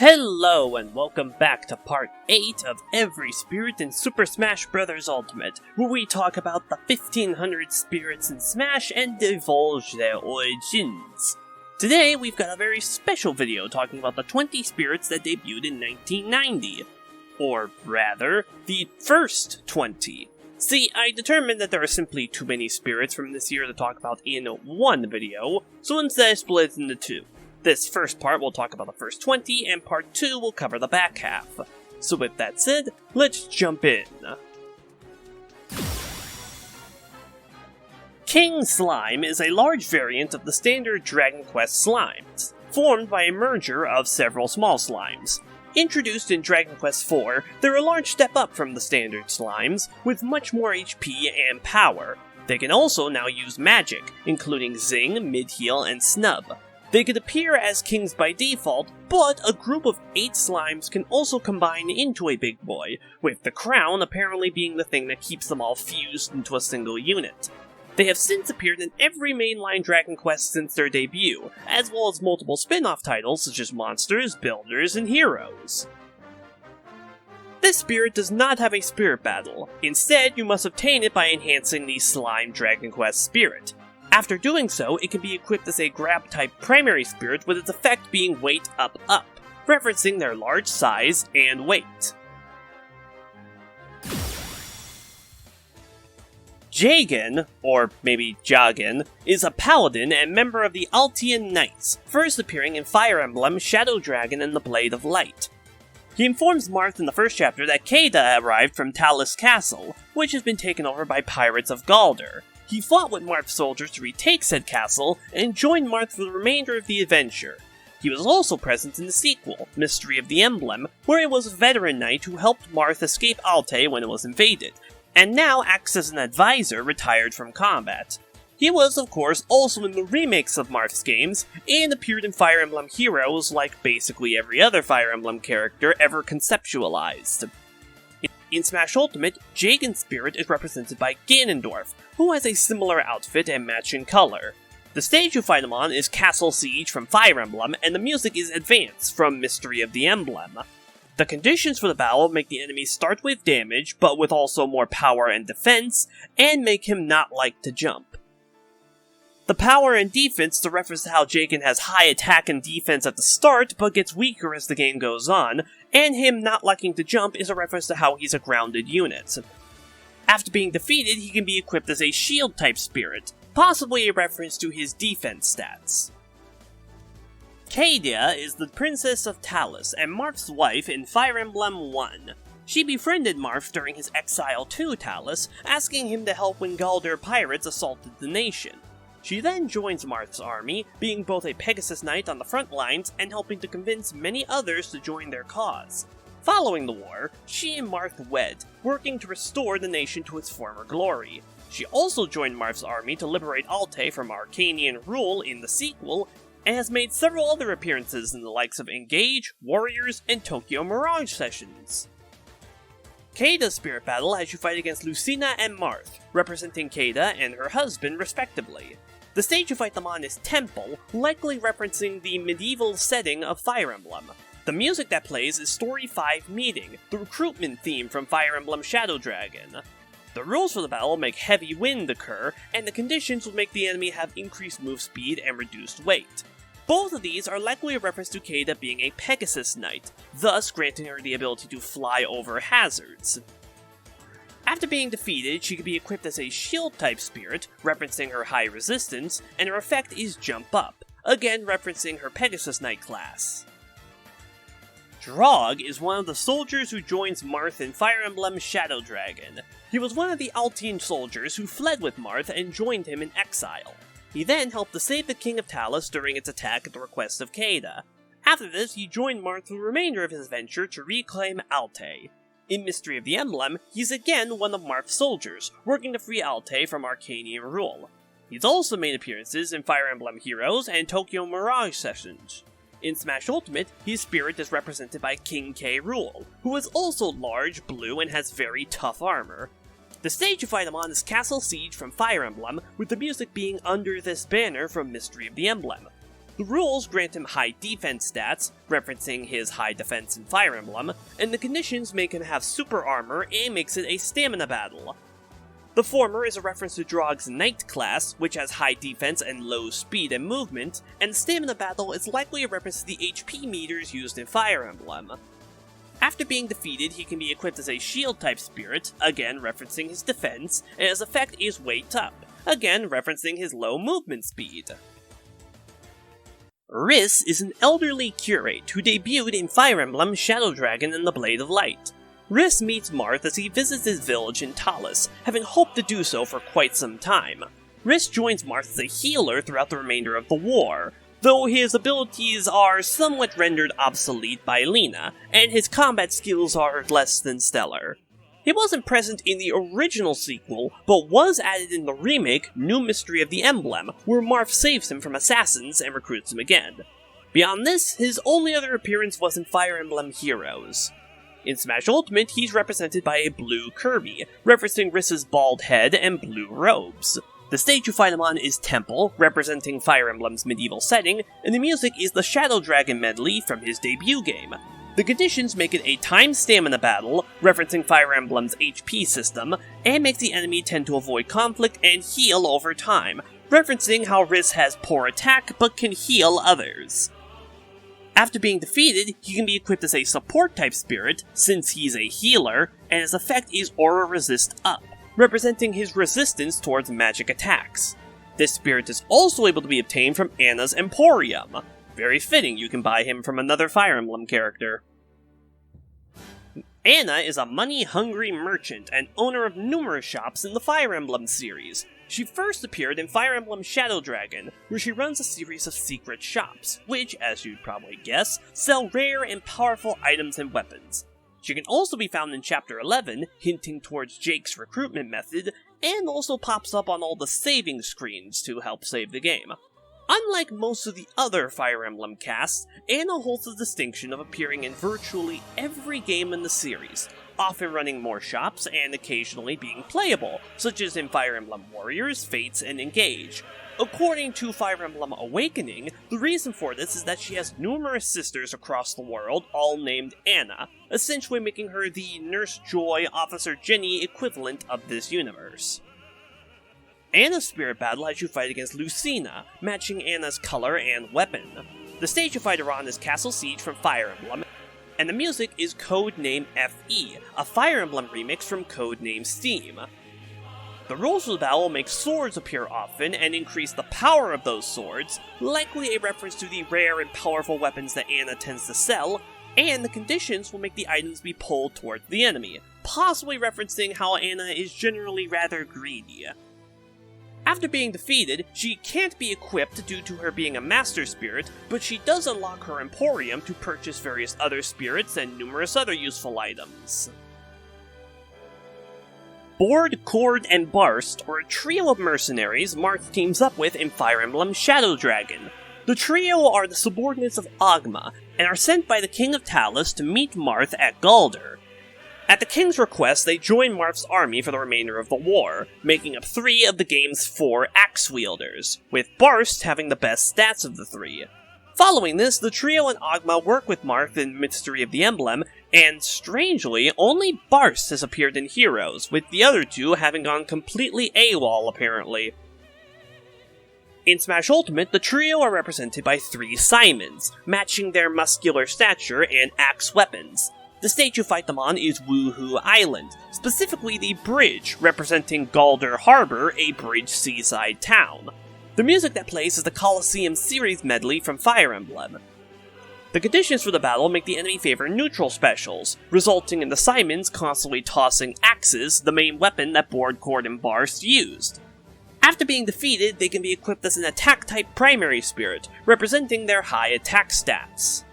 Hello and welcome back to part 8 of Every Spirit in Super Smash Bros. Ultimate, where we talk about the 1500 spirits in Smash and divulge their origins. Today we've got a very special video talking about the 20 spirits that debuted in 1990. Or rather, the first 20. See, I determined that there are simply too many spirits from this year to talk about in one video, so instead I split it into two. This first part will talk about the first 20, and part 2 will cover the back half. So with that said, let's jump in. King Slime is a large variant of the standard Dragon Quest slimes, formed by a merger of several small slimes. Introduced in Dragon Quest IV, they're a large step up from the standard slimes, with much more HP and power. They can also now use magic, including Zing, Mid-Heal, and Snub. They could appear as kings by default, but a group of 8 slimes can also combine into a big boy, with the crown apparently being the thing that keeps them all fused into a single unit. They have since appeared in every mainline Dragon Quest since their debut, as well as multiple spin-off titles such as Monsters, Builders, and Heroes. This spirit does not have a spirit battle. Instead, you must obtain it by enhancing the Slime Dragon Quest spirit. After doing so, it can be equipped as a grab-type primary spirit with its effect being weight up, referencing their large size and weight. Jagen, or maybe Jagen, is a paladin and member of the Altian Knights, first appearing in Fire Emblem, Shadow Dragon, and the Blade of Light. He informs Marth in the first chapter that Caeda arrived from Talus Castle, which has been taken over by pirates of Galdor. He fought with Marth's soldiers to retake said castle, and joined Marth for the remainder of the adventure. He was also present in the sequel, Mystery of the Emblem, where he was a veteran knight who helped Marth escape Alte when it was invaded, and now acts as an advisor retired from combat. He was, of course, also in the remakes of Marth's games, and appeared in Fire Emblem Heroes like basically every other Fire Emblem character ever conceptualized. In Smash Ultimate, Jagen's spirit is represented by Ganondorf, who has a similar outfit and matching color. The stage you fight him on is Castle Siege from Fire Emblem, and the music is Advance from Mystery of the Emblem. The conditions for the battle make the enemy start with damage, but with also more power and defense, and make him not like to jump. The power and defense is a reference to how Jagen has high attack and defense at the start, but gets weaker as the game goes on, and him not liking to jump is a reference to how he's a grounded unit. After being defeated, he can be equipped as a shield-type spirit, possibly a reference to his defense stats. Caeda is the Princess of Talus and Marth's wife in Fire Emblem 1. She befriended Marth during his exile to Talus, asking him to help when Galdor pirates assaulted the nation. She then joins Marth's army, being both a Pegasus Knight on the front lines and helping to convince many others to join their cause. Following the war, she and Marth wed, working to restore the nation to its former glory. She also joined Marth's army to liberate Alte from Arcanian rule in the sequel, and has made several other appearances in the likes of Engage, Warriors, and Tokyo Mirage sessions. Caeda's spirit battle has you fight against Lucina and Marth, representing Caeda and her husband respectively. The stage you fight them on is Temple, likely referencing the medieval setting of Fire Emblem. The music that plays is Story 5 Meeting, the recruitment theme from Fire Emblem Shadow Dragon. The rules for the battle make heavy wind occur, and the conditions will make the enemy have increased move speed and reduced weight. Both of these are likely a reference to Caeda being a Pegasus Knight, thus granting her the ability to fly over hazards. After being defeated, she can be equipped as a shield-type spirit, referencing her high resistance, and her effect is Jump Up, again referencing her Pegasus Knight class. Draug is one of the soldiers who joins Marth in Fire Emblem Shadow Dragon. He was one of the Altian soldiers who fled with Marth and joined him in exile. He then helped to save the King of Talus during its attack at the request of Caeda. After this, he joined Marth for the remainder of his adventure to reclaim Alte. In Mystery of the Emblem, he's again one of Marth's soldiers, working to free Alte from Arcanian rule. He's also made appearances in Fire Emblem Heroes and Tokyo Mirage sessions. In Smash Ultimate, his spirit is represented by King K. Rool, who is also large, blue, and has very tough armor. The stage you fight him on is Castle Siege from Fire Emblem, with the music being Under This Banner from Mystery of the Emblem. The rules grant him high defense stats, referencing his high defense in Fire Emblem, and the conditions make him have super armor and makes it a stamina battle. The former is a reference to Draug's Knight class, which has high defense and low speed and movement, and the stamina battle is likely a reference to the HP meters used in Fire Emblem. After being defeated, he can be equipped as a shield-type spirit, again referencing his defense, and his effect is Weight Up, again referencing his low movement speed. Rhys is an elderly curate who debuted in Fire Emblem Shadow Dragon and the Blade of Light. Rhys meets Marth as he visits his village in Talus, having hoped to do so for quite some time. Rhys joins Marth as a healer throughout the remainder of the war, though his abilities are somewhat rendered obsolete by Linde, and his combat skills are less than stellar. He wasn't present in the original sequel, but was added in the remake New Mystery of the Emblem, where Marth saves him from assassins and recruits him again. Beyond this, his only other appearance was in Fire Emblem Heroes. In Smash Ultimate, he's represented by a blue Kirby, referencing Rhys's bald head and blue robes. The stage you fight him on is Temple, representing Fire Emblem's medieval setting, and the music is the Shadow Dragon medley from his debut game. The conditions make it a time stamina battle, referencing Fire Emblem's HP system, and makes the enemy tend to avoid conflict and heal over time, referencing how Rhys has poor attack but can heal others. After being defeated, he can be equipped as a support-type spirit, since he's a healer, and his effect is Aura Resist Up, representing his resistance towards magic attacks. This spirit is also able to be obtained from Anna's Emporium. Very fitting you can buy him from another Fire Emblem character. Anna is a money-hungry merchant and owner of numerous shops in the Fire Emblem series. She first appeared in Fire Emblem Shadow Dragon, where she runs a series of secret shops, which, as you'd probably guess, sell rare and powerful items and weapons. She can also be found in Chapter 11, hinting towards Jake's recruitment method, and also pops up on all the saving screens to help save the game. Unlike most of the other Fire Emblem casts, Anna holds the distinction of appearing in virtually every game in the series, often running more shops and occasionally being playable, such as in Fire Emblem Warriors, Fates, and Engage. According to Fire Emblem Awakening, the reason for this is that she has numerous sisters across the world, all named Anna, essentially making her the Nurse Joy, Officer Jenny equivalent of this universe. Anna's spirit battle has you fight against Lucina, matching Anna's color and weapon. The stage you fight her on is Castle Siege from Fire Emblem, and the music is Codename FE, a Fire Emblem remix from Codename Steam. The rules of the battle make swords appear often and increase the power of those swords, likely a reference to the rare and powerful weapons that Anna tends to sell, and the conditions will make the items be pulled towards the enemy, possibly referencing how Anna is generally rather greedy. After being defeated, she can't be equipped due to her being a Master Spirit, but she does unlock her Emporium to purchase various other spirits and numerous other useful items. Bord, Cord, and Barst are a trio of mercenaries Marth teams up with in Fire Emblem Shadow Dragon. The trio are the subordinates of Ogma, and are sent by the King of Talus to meet Marth at Galdr. At the King's request, they join Marth's army for the remainder of the war, making up 3 of the game's 4 axe-wielders, with Barst having the best stats of the 3. Following this, the trio and Ogma work with Marth in Mystery of the Emblem, and strangely, only Barst has appeared in Heroes, with the other 2 having gone completely AWOL apparently. In Smash Ultimate, the trio are represented by 3 Simons, matching their muscular stature and axe weapons. The stage you fight them on is Woohoo Island, specifically the bridge, representing Galdr Harbor, a bridge seaside town. The music that plays is the Colosseum series medley from Fire Emblem. The conditions for the battle make the enemy favor neutral specials, resulting in the Simons constantly tossing axes, the main weapon that Bord, Cord, and Barst used. After being defeated, they can be equipped as an attack-type primary spirit, representing their high attack stats.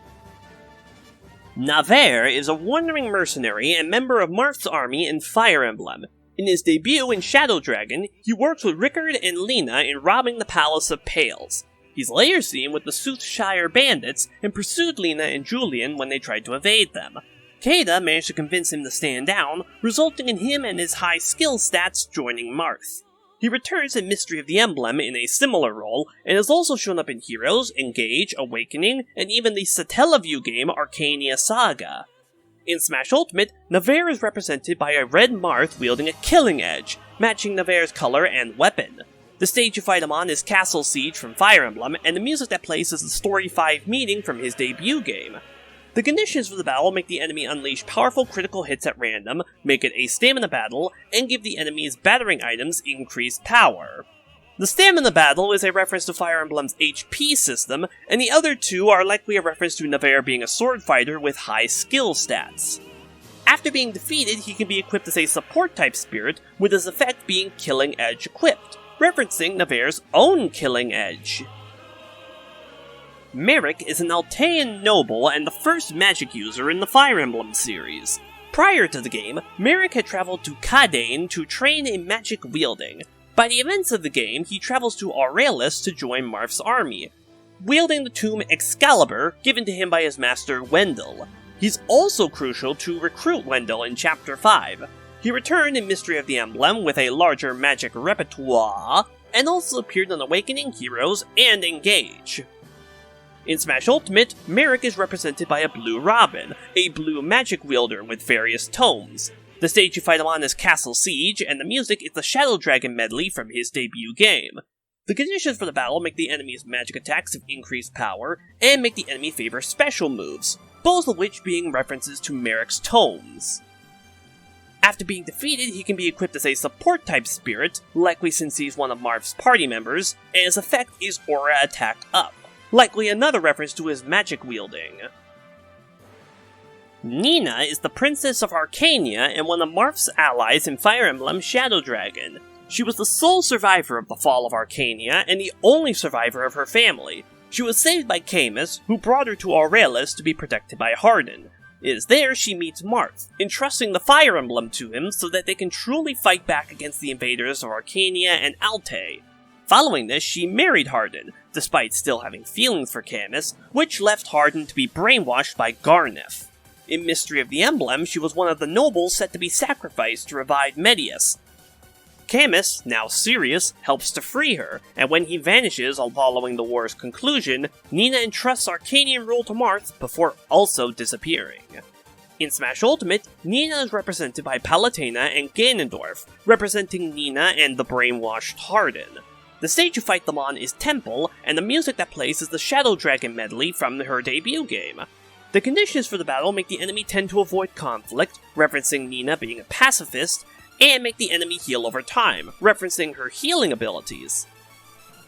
Navarre is a wandering mercenary and member of Marth's army in Fire Emblem. In his debut in Shadow Dragon, he works with Rickard and Lina in robbing the Palace of Pales. He's later seen with the Soothshire bandits and pursued Lina and Julian when they tried to evade them. Caeda managed to convince him to stand down, resulting in him and his high skill stats joining Marth. He returns in Mystery of the Emblem in a similar role, and has also shown up in Heroes, Engage, Awakening, and even the Satellaview game Archanea Saga. In Smash Ultimate, Navarre is represented by a red Marth wielding a Killing Edge, matching Navarre's color and weapon. The stage you fight him on is Castle Siege from Fire Emblem, and the music that plays is the Story 5 meeting from his debut game. The conditions for the battle make the enemy unleash powerful critical hits at random, make it a stamina battle, and give the enemy's battering items increased power. The stamina battle is a reference to Fire Emblem's HP system, and the other two are likely a reference to Navarre being a sword fighter with high skill stats. After being defeated, he can be equipped as a support-type spirit, with his effect being Killing Edge equipped, referencing Navarre's own Killing Edge. Merric is an Altean noble and the first magic user in the Fire Emblem series. Prior to the game, Merric had traveled to Caeda to train in magic wielding. By the events of the game, he travels to Rheylis to join Marth's army, wielding the tomb Excalibur given to him by his master Wendell. He's also crucial to recruit Wendell in Chapter 5. He returned in Mystery of the Emblem with a larger magic repertoire, and also appeared in Awakening, Heroes, and Engage. In Smash Ultimate, Merric is represented by a blue Robin, a blue magic wielder with various tomes. The stage you fight him on is Castle Siege, and the music is the Shadow Dragon medley from his debut game. The conditions for the battle make the enemy's magic attacks of increased power, and make the enemy favor special moves, both of which being references to Merric's tomes. After being defeated, he can be equipped as a support-type spirit, likely since he's one of Marth's party members, and his effect is Aura Attack Up, likely another reference to his magic wielding. Nina is the Princess of Archanea and one of Marth's allies in Fire Emblem Shadow Dragon. She was the sole survivor of the fall of Archanea and the only survivor of her family. She was saved by Camus, who brought her to Rheylis to be protected by Hardin. It is there she meets Marth, entrusting the Fire Emblem to him so that they can truly fight back against the invaders of Archanea and Altae. Following this, she married Hardin, despite still having feelings for Camus, which left Hardin to be brainwashed by Gharnef. In Mystery of the Emblem, she was one of the nobles set to be sacrificed to revive Medeus. Camus, now serious, helps to free her, and when he vanishes following the war's conclusion, Nina entrusts Arcanian rule to Marth before also disappearing. In Smash Ultimate, Nina is represented by Palutena and Ganondorf, representing Nina and the brainwashed Hardin. The stage you fight them on is Temple, and the music that plays is the Shadow Dragon medley from her debut game. The conditions for the battle make the enemy tend to avoid conflict, referencing Nina being a pacifist, and make the enemy heal over time, referencing her healing abilities.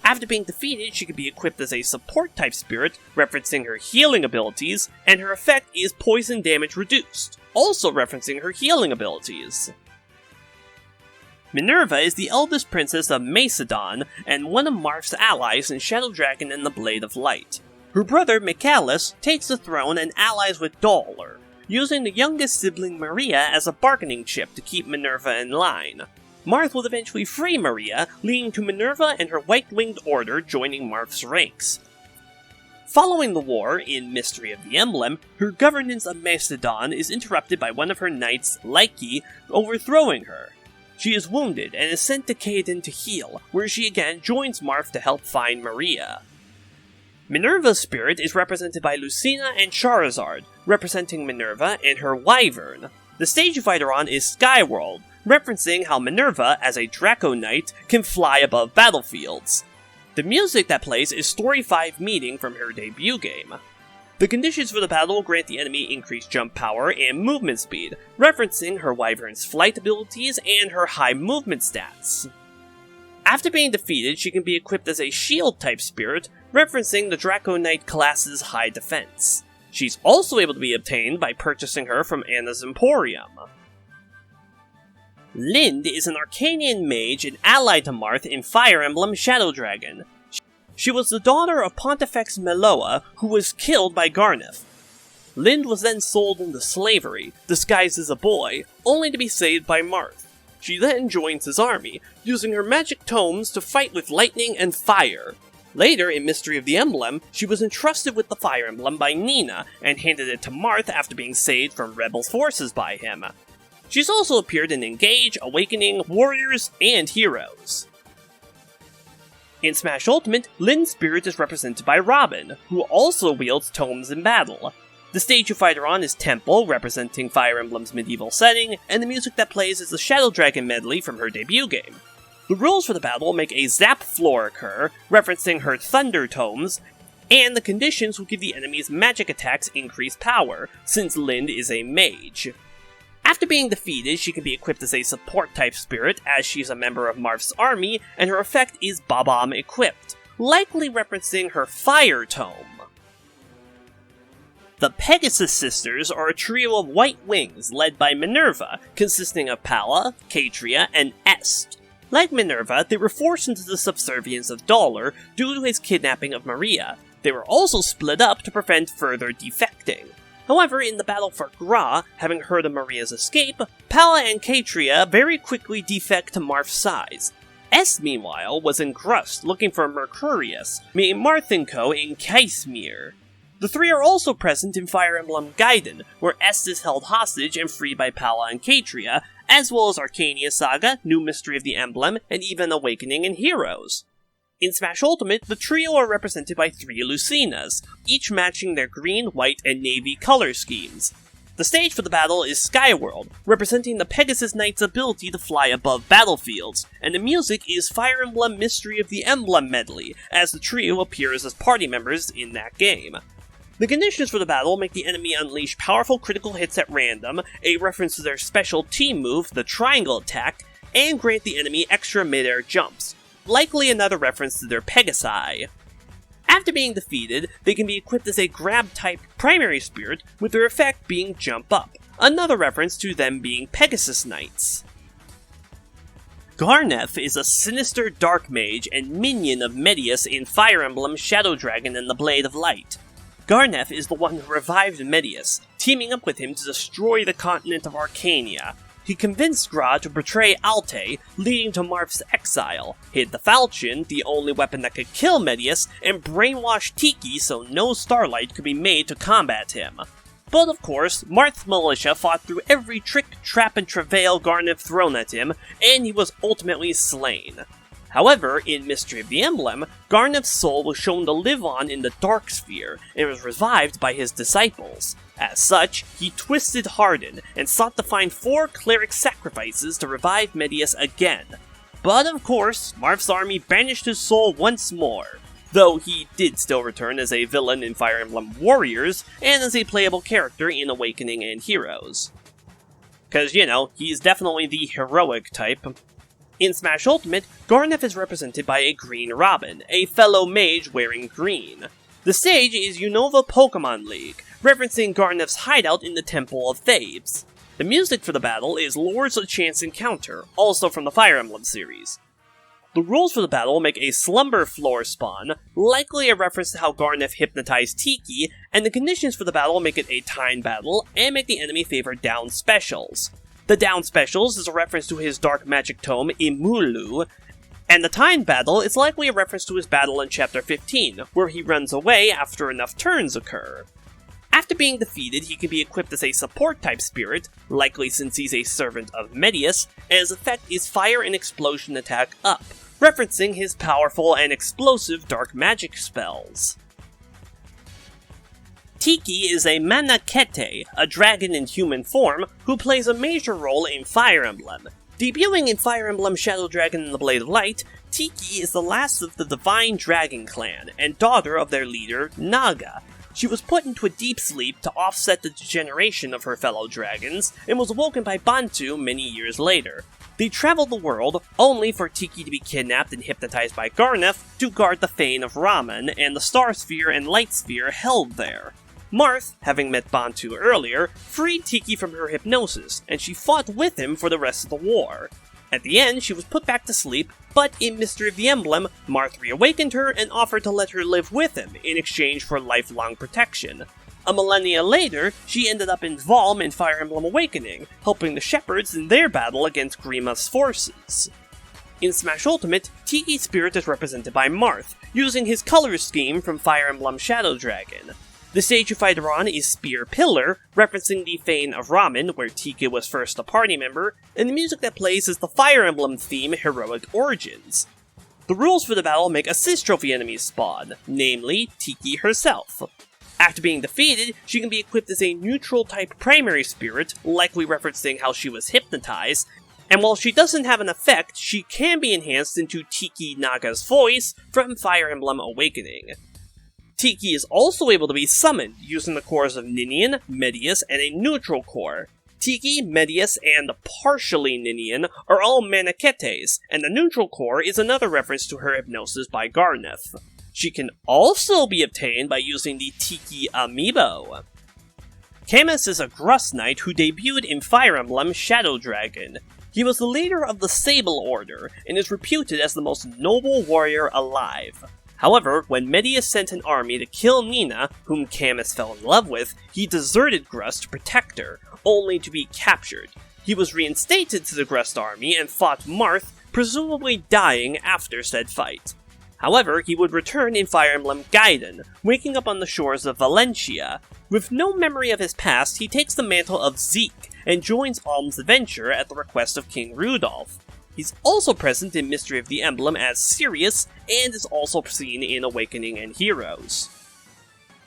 After being defeated, she can be equipped as a support-type spirit, referencing her healing abilities, and her effect is poison damage reduced, also referencing her healing abilities. Minerva is the eldest princess of Macedon, and one of Marth's allies in Shadow Dragon and the Blade of Light. Her brother, Michaelis, takes the throne and allies with Dolor, using the youngest sibling Maria as a bargaining chip to keep Minerva in line. Marth will eventually free Maria, leading to Minerva and her White-Winged Order joining Marth's ranks. Following the war, in Mystery of the Emblem, her governance of Macedon is interrupted by one of her knights, Lyke, overthrowing her. She is wounded and is sent to Caeda to heal, where she again joins Marth to help find Maria. Minerva's spirit is represented by Lucina and Charizard, representing Minerva and her Wyvern. The stage you fight her on is Skyworld, referencing how Minerva, as a Draco Knight, can fly above battlefields. The music that plays is Story 5 Meeting from her debut game. The conditions for the battle grant the enemy increased jump power and movement speed, referencing her Wyvern's flight abilities and her high movement stats. After being defeated, she can be equipped as a shield-type spirit, referencing the Draco Knight class's high defense. She's also able to be obtained by purchasing her from Anna's Emporium. Linde is an Arcanian mage and ally to Marth in Fire Emblem Shadow Dragon. She was the daughter of Pontifex Meloa, who was killed by Gharnef. Linde was then sold into slavery, disguised as a boy, only to be saved by Marth. She then joins his army, using her magic tomes to fight with lightning and fire. Later, in Mystery of the Emblem, she was entrusted with the Fire Emblem by Nina, and handed it to Marth after being saved from rebel forces by him. She's also appeared in Engage, Awakening, Warriors, and Heroes. In Smash Ultimate, Linde's spirit is represented by Robin, who also wields tomes in battle. The stage you fight her on is Temple, representing Fire Emblem's medieval setting, and the music that plays is the Shadow Dragon medley from her debut game. The rules for the battle make a Zap Floor occur, referencing her Thunder tomes, and the conditions will give the enemy's magic attacks increased power, since Linde is a mage. After being defeated, she can be equipped as a support-type spirit, as she's a member of Marth's army, and her effect is Bob-omb equipped, likely referencing her Fire Tome. The Pegasus Sisters are a trio of white wings led by Minerva, consisting of Palla, Catria, and Est. Like Minerva, they were forced into the subservience of Dollar due to his kidnapping of Maria. They were also split up to prevent further defecting. However, in the battle for Gra, having heard of Maria's escape, Palla and Catria very quickly defect to Marth's size. Est, meanwhile, was in Grust looking for Mercurius, meeting Marth and Co. in Caesmere. The three are also present in Fire Emblem Gaiden, where Est is held hostage and freed by Palla and Catria, as well as Archanea Saga, New Mystery of the Emblem, and even Awakening and Heroes. In Smash Ultimate, the trio are represented by 3 Lucinas, each matching their green, white, and navy color schemes. The stage for the battle is Skyworld, representing the Pegasus Knight's ability to fly above battlefields, and the music is Fire Emblem Mystery of the Emblem medley, as the trio appears as party members in that game. The conditions for the battle make the enemy unleash powerful critical hits at random, a reference to their special team move, the Triangle Attack, and grant the enemy extra mid-air jumps, likely another reference to their Pegasi. After being defeated, they can be equipped as a grab-type primary spirit, with their effect being Jump Up, another reference to them being Pegasus Knights. Gharnef is a sinister dark mage and minion of Medeus in Fire Emblem Shadow Dragon and the Blade of Light. Gharnef is the one who revived Medeus, teaming up with him to destroy the continent of Archanea. He convinced Gra to betray Alte, leading to Marth's exile, hid the falchion, the only weapon that could kill Medeus, and brainwashed Tiki so no starlight could be made to combat him. But of course, Marth's militia fought through every trick, trap, and travail Gharnef thrown at him, and he was ultimately slain. However, in Mystery of the Emblem, Gharnef's soul was shown to live on in the Dark Sphere, and was revived by his disciples. As such, he twisted Hardin, and sought to find 4 cleric sacrifices to revive Medeus again. But of course, Marth's army banished his soul once more, though he did still return as a villain in Fire Emblem Warriors, and as a playable character in Awakening and Heroes. 'Cause, he's definitely the heroic type. In Smash Ultimate, Gharnef is represented by a green Robin, a fellow mage wearing green. The stage is Unova Pokemon League, referencing Gharnef's hideout in the Temple of Thebes. The music for the battle is Lords of Chance Encounter, also from the Fire Emblem series. The rules for the battle make a Slumber Floor spawn, likely a reference to how Gharnef hypnotized Tiki, and the conditions for the battle make it a timed battle, and make the enemy favor down specials. The down specials is a reference to his dark magic tome, Imulu, and the timed battle is likely a reference to his battle in Chapter 15, where he runs away after enough turns occur. After being defeated, he can be equipped as a support-type spirit, likely since he's a servant of Medeus, and his effect is Fire and Explosion Attack Up, referencing his powerful and explosive dark magic spells. Tiki is a Manakete, a dragon in human form, who plays a major role in Fire Emblem. Debuting in Fire Emblem Shadow Dragon and the Blade of Light, Tiki is the last of the Divine Dragon clan, and daughter of their leader, Naga. She was put into a deep sleep to offset the degeneration of her fellow dragons, and was awoken by Bantu many years later. They traveled the world, only for Tiki to be kidnapped and hypnotized by Gharnef to guard the fane of Raman and the Star Sphere and Light Sphere held there. Marth, having met Bantu earlier, freed Tiki from her hypnosis, and she fought with him for the rest of the war. At the end, she was put back to sleep, but in Mystery of the Emblem, Marth reawakened her and offered to let her live with him in exchange for lifelong protection. A millennia later, she ended up in Valm in Fire Emblem Awakening, helping the Shepherds in their battle against Grima's forces. In Smash Ultimate, Tiki's spirit is represented by Marth, using his color scheme from Fire Emblem Shadow Dragon. The stage you fight her on is Spear Pillar, referencing the Fane of Raman, where Tiki was first a party member, and the music that plays is the Fire Emblem theme Heroic Origins. The The rules for the battle make assist trophy enemies spawn, namely Tiki herself. After being defeated, she can be equipped as a neutral-type primary spirit, likely referencing how she was hypnotized, and while she doesn't have an effect, she can be enhanced into Tiki Naga's voice from Fire Emblem Awakening. Tiki is also able to be summoned using the cores of Ninian, Medeus, and a neutral core. Tiki, Medeus, and partially Ninian are all Manichetes, and the neutral core is another reference to her hypnosis by Gharnef. She can also be obtained by using the Tiki amiibo. Camus is a Grust Knight who debuted in Fire Emblem Shadow Dragon. He was the leader of the Sable Order, and is reputed as the most noble warrior alive. However, when Medeus sent an army to kill Nina, whom Camus fell in love with, he deserted Grust to protect her, only to be captured. He was reinstated to the Grust army and fought Marth, presumably dying after said fight. However, he would return in Fire Emblem Gaiden, waking up on the shores of Valencia. With no memory of his past, he takes the mantle of Zeke, and joins Alm's adventure at the request of King Rudolph. He's also present in Mystery of the Emblem as Sirius, and is also seen in Awakening and Heroes.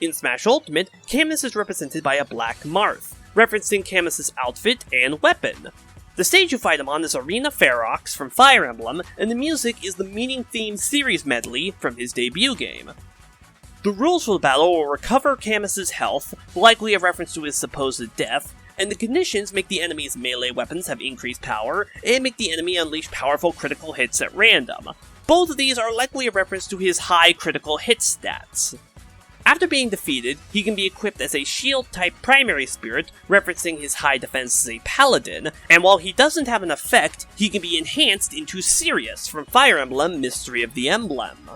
In Smash Ultimate, Camus is represented by a black Marth, referencing Camus's outfit and weapon. The stage you fight him on is Arena Ferox from Fire Emblem, and the music is the meaning-themed series medley from his debut game. The rules for the battle will recover Camus's health, likely a reference to his supposed death, and the conditions make the enemy's melee weapons have increased power, and make the enemy unleash powerful critical hits at random. Both of these are likely a reference to his high critical hit stats. After being defeated, he can be equipped as a shield-type primary spirit, referencing his high defense as a paladin, and while he doesn't have an effect, he can be enhanced into Sirius from Fire Emblem Mystery of the Emblem.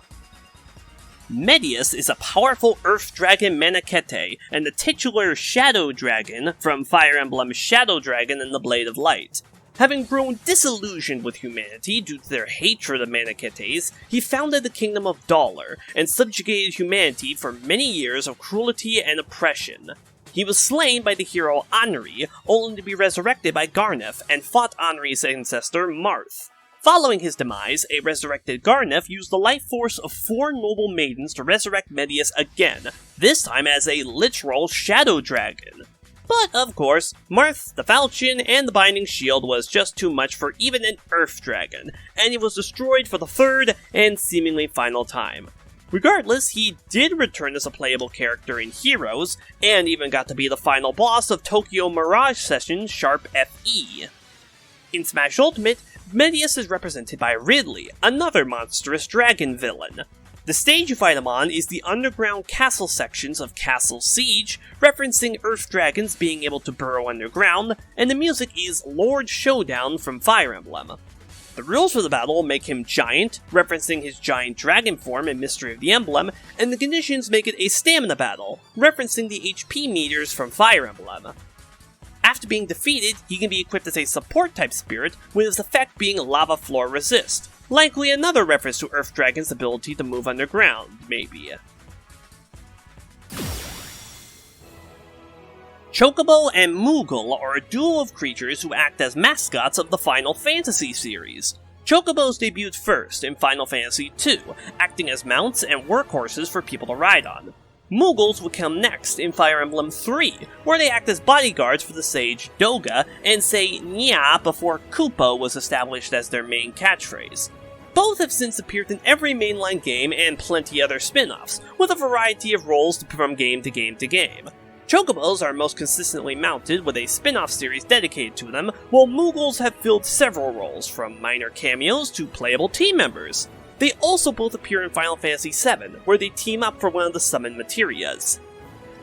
Medeus is a powerful Earth Dragon Manichete, and the titular Shadow Dragon from Fire Emblem Shadow Dragon and the Blade of Light. Having grown disillusioned with humanity due to their hatred of Manichetes, he founded the Kingdom of Dollar, and subjugated humanity for many years of cruelty and oppression. He was slain by the hero Anri, only to be resurrected by Gharnef, and fought Anri's ancestor Marth. Following his demise, a resurrected Gharnef used the life force of 4 noble maidens to resurrect Medeus again, this time as a literal Shadow Dragon. But, of course, Marth, the Falchion, and the Binding Shield was just too much for even an Earth Dragon, and he was destroyed for the third and seemingly final time. Regardless, he did return as a playable character in Heroes, and even got to be the final boss of Tokyo Mirage Sessions Sharp FE. In Smash Ultimate, Medeus is represented by Ridley, another monstrous dragon villain. The stage you fight him on is the underground castle sections of Castle Siege, referencing Earth Dragons being able to burrow underground, and the music is Lord Showdown from Fire Emblem. The rules for the battle make him giant, referencing his giant dragon form in Mystery of the Emblem, and the conditions make it a stamina battle, referencing the HP meters from Fire Emblem. After being defeated, he can be equipped as a support-type spirit, with his effect being Lava Floor Resist. Likely another reference to Earth Dragon's ability to move underground, maybe. Chocobo and Moogle are a duo of creatures who act as mascots of the Final Fantasy series. Chocobos debuted first in Final Fantasy II, acting as mounts and workhorses for people to ride on. Moogles would come next in Fire Emblem 3, where they act as bodyguards for the sage Doga and say "nya" before Koopa was established as their main catchphrase. Both have since appeared in every mainline game and plenty other spin-offs, with a variety of roles from game to game to game. Chocobos are most consistently mounted with a spin-off series dedicated to them, while Moogles have filled several roles, from minor cameos to playable team members. They also both appear in Final Fantasy VII, where they team up for one of the summon materias.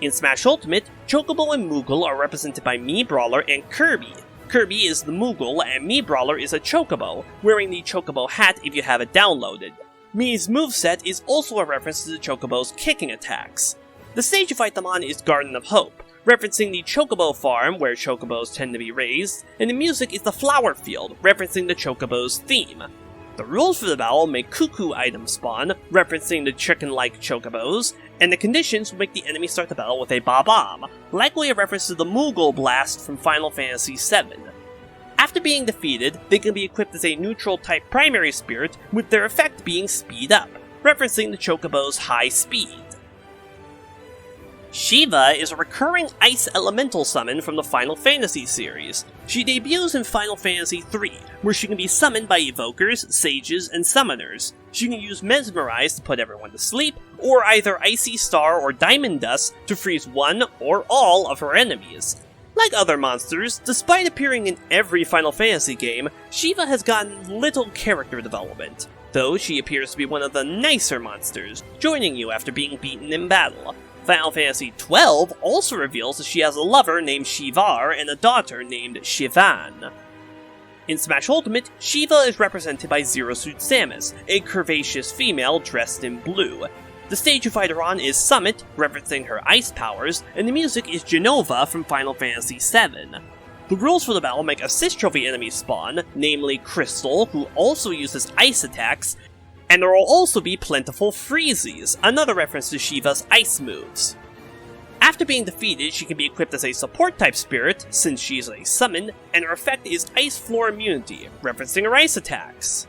In Smash Ultimate, Chocobo and Moogle are represented by Mii Brawler and Kirby. Kirby is the Moogle, and Mii Brawler is a Chocobo, wearing the Chocobo hat if you have it downloaded. Mii's moveset is also a reference to the Chocobo's kicking attacks. The stage you fight them on is Garden of Hope, referencing the Chocobo farm where Chocobos tend to be raised, and the music is the Flower Field, referencing the Chocobo's theme. The rules for the battle make Cuckoo items spawn, referencing the chicken-like Chocobos, and the conditions will make the enemy start the battle with a Bob-omb, likely a reference to the Moogle Blast from Final Fantasy VII. After being defeated, they can be equipped as a neutral-type primary spirit, with their effect being Speed Up, referencing the Chocobo's high speed. Shiva is a recurring ice elemental summon from the Final Fantasy series. She debuts in Final Fantasy III, where she can be summoned by evokers, sages, and summoners. She can use Mesmerize to put everyone to sleep, or either Icy Star or Diamond Dust to freeze one or all of her enemies. Like other monsters, despite appearing in every Final Fantasy game, Shiva has gotten little character development, though she appears to be one of the nicer monsters, joining you after being beaten in battle. Final Fantasy XII also reveals that she has a lover named Shivar and a daughter named Shivan. In Smash Ultimate, Shiva is represented by Zero Suit Samus, a curvaceous female dressed in blue. The stage you fight her on is Summit, referencing her ice powers, and the music is Genova from Final Fantasy VII. The rules for the battle make assist trophy enemies spawn, namely Crystal, who also uses ice attacks, and there will also be plentiful freezies, another reference to Shiva's ice moves. After being defeated, she can be equipped as a support-type spirit, since she is a summon, and her effect is Ice Floor Immunity, referencing her ice attacks.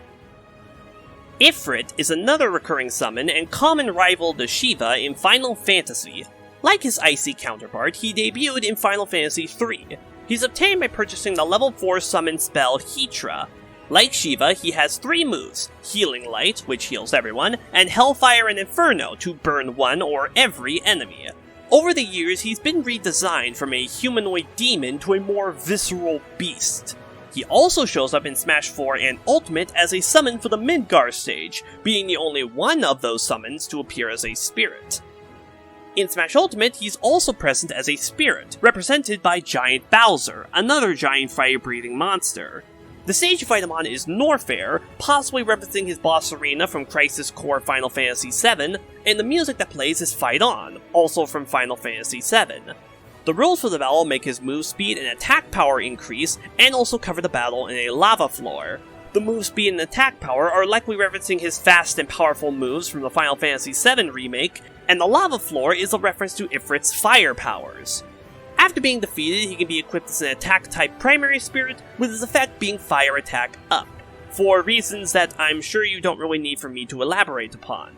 Ifrit is another recurring summon and common rival to Shiva in Final Fantasy. Like his icy counterpart, he debuted in Final Fantasy III. He's obtained by purchasing the level 4 summon spell Hetra. Like Shiva, he has 3 moves: Healing Light, which heals everyone, and Hellfire and Inferno to burn one or every enemy. Over the years, he's been redesigned from a humanoid demon to a more visceral beast. He also shows up in Smash 4 and Ultimate as a summon for the Midgar stage, being the only one of those summons to appear as a spirit. In Smash Ultimate, he's also present as a spirit, represented by Giant Bowser, another giant fire-breathing monster. The stage you fight him on is Norfair, possibly referencing his boss arena from Crisis Core Final Fantasy VII, and the music that plays is Fight On, also from Final Fantasy VII. The rules for the battle make his move speed and attack power increase, and also cover the battle in a lava floor. The move speed and attack power are likely referencing his fast and powerful moves from the Final Fantasy VII remake, and the lava floor is a reference to Ifrit's fire powers. After being defeated, he can be equipped as an attack-type primary spirit, with his effect being Fire Attack Up, for reasons that I'm sure you don't really need for me to elaborate upon.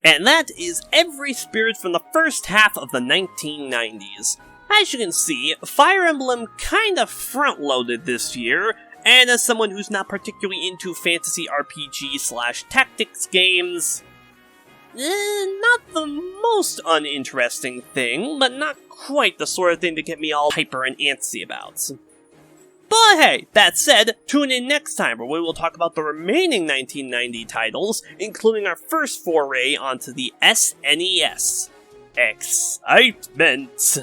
And that is every spirit from the first half of the 1990s. As you can see, Fire Emblem kinda front-loaded this year, and as someone who's not particularly into fantasy RPG/tactics games, not the most uninteresting thing, but not quite the sort of thing to get me all hyper and antsy about. But hey, that said, tune in next time where we will talk about the remaining 1990 titles, including our first foray onto the SNES. Excitement!